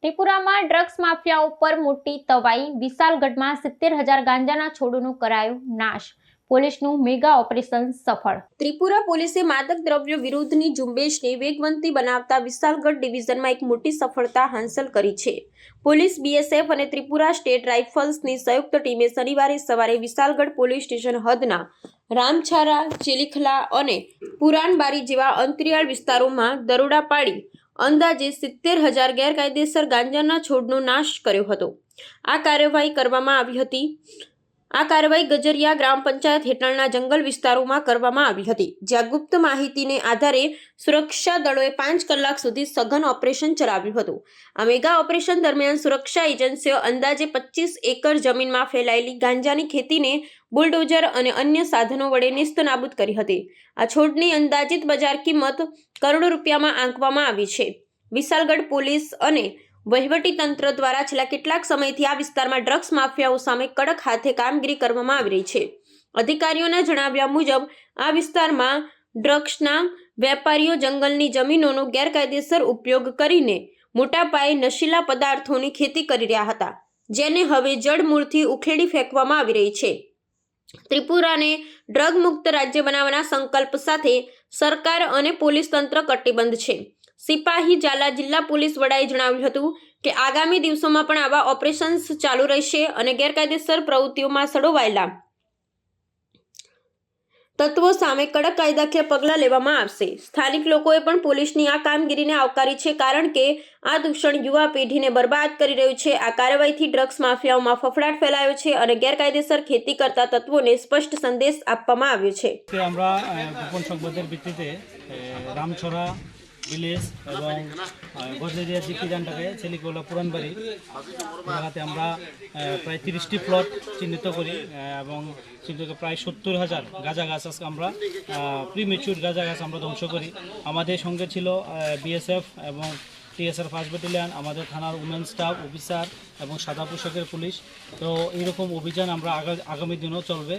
ત્રિપુરામાં drugs માફિયાઓ પર મોટી તવાઈ, વિશાલગઢમાં 70,000 ગાંજાના છોડનો કરાયો નાશ, પોલીસનું મેગા ઓપરેશન સફળ। ત્રિપુરા પોલીસે માદક દ્રવ્યો વિરુદ્ધની ઝુંબેશને વેગવંતી બનાવતા વિશાલગઢ ડિવિઝનમાં એક મોટી સફળતા હાંસલ કરી છે। પોલીસ, બીએસએફ અને ત્રિપુરા સ્ટેટ રાઇફલ્સની સંયુક્ત ટીમે શનિવારે સવારે વિશાલગઢ પોલીસ સ્ટેશન હદના રામછારા, ચેલીખલા અને પુરાનબારી જેવા અંતરિયાળ વિસ્તારોમાં દરોડા પાડી અંદાજે 70,000 ગેરકાયદેસર ગાંજાના છોડનો નાશ કર્યો હતો। આ કાર્યવાહી ગજરિયા ગ્રામ પંચાયત હેઠળના જંગલ વિસ્તારોમાં કરવામાં આવી હતી, જ્યાં ગુપ્ત માહિતીને આધારે સુરક્ષા દળોએ 5 કલાક સુધી સઘન ઓપરેશન ચલાવ્યું હતું। આ મેગા ઓપરેશન દરમિયાન સુરક્ષા એજન્સીઓ અંદાજે 25 એકર જમીનમાં ફેલાયેલી ગાંજાની ખેતીને બુલડોઝર અને અન્ય સાધનો વડે નેસ્તનાબૂદ કરી હતી। આ છોડની અંદાજિત બજાર કિંમત કરોડો રૂપિયામાં આંકવામાં આવી છે। વિશાલગઢ પોલીસ અને વહીવટી તંત્ર દ્વારા છેલ્લા કેટલાક સમયથી આ વિસ્તારમાં ડ્રગ્સ માફિયાઓ સામે કડક હાથે કામગીરી કરવામાં આવી રહી છે। અધિકારીઓના જણાવ્યા મુજબ આ વિસ્તારમાં ડ્રગ્સના વેપારીઓ જંગલની જમીનોનો ગેરકાયદેસર ઉપયોગ કરીને મોટા પાયે નશીલા પદાર્થોની ખેતી કરી રહ્યા હતા, જેને હવે જડમૂળથી ઉખેડી ફેંકવામાં આવી રહી છે। ત્રિપુરાને ડ્રગ મુક્ત રાજ્ય બનાવવાના સંકલ્પ સાથે સરકાર અને પોલીસ તંત્ર કટિબદ્ધ છે। સિપાહી ઝાલા જિલ્લા પોલીસ વડાએ જણાવ્યું હતું કે આગામી દિવસોમાં પણ આવા ઓપરેશન્સ ચાલુ રહેશે અને ગેરકાયદેસર પ્રવૃત્તિઓમાં સંડોવાયેલા તત્વો સામે કડક કાયદાકીય પગલાં લેવામાં આવશે। સ્થાનિક લોકોએ પણ પોલીસની આ કામગીરીને આવકારી છે, કારણ કે આ દૂષણ યુવા પેઢીને બરબાદ કરી રહ્યું છે। આ કાર્યવાહીથી ડ્રગ્સ માફિયાઓમાં ફફડાટ ફેલાયો છે અને ગેરકાયદેસર ખેતી કરતા તત્વોને સ્પષ્ટ સંદેશ આપવામાં આવ્યો છે। আমরা গোপন সংবাদের ভিত্তিতে রামছড়া ভিলেজ এবং গজেরিয়া জিপি জানটাকে চেলিকোলা পুরানবাড়ি এলাকাতে আমরা প্রায় 30টি প্লট চিহ্নিত করি এবং চিহ্নিত প্রায় 70,000 গাঁজা গাছ আজকে আমরা প্রিমেচুর গাঁজা গাছ আমরা ধ্বংস করি। আমাদের সঙ্গে ছিল বিএসএফ এবং টিএসআর ফার্স্ট ব্যাটালিয়ন, আমাদের থানার উমেন স্টাফ অফিসার এবং সাদা পোশাকের পুলিশ। তো এইরকম অভিযান আমরা আগামী দিনেও চলবে।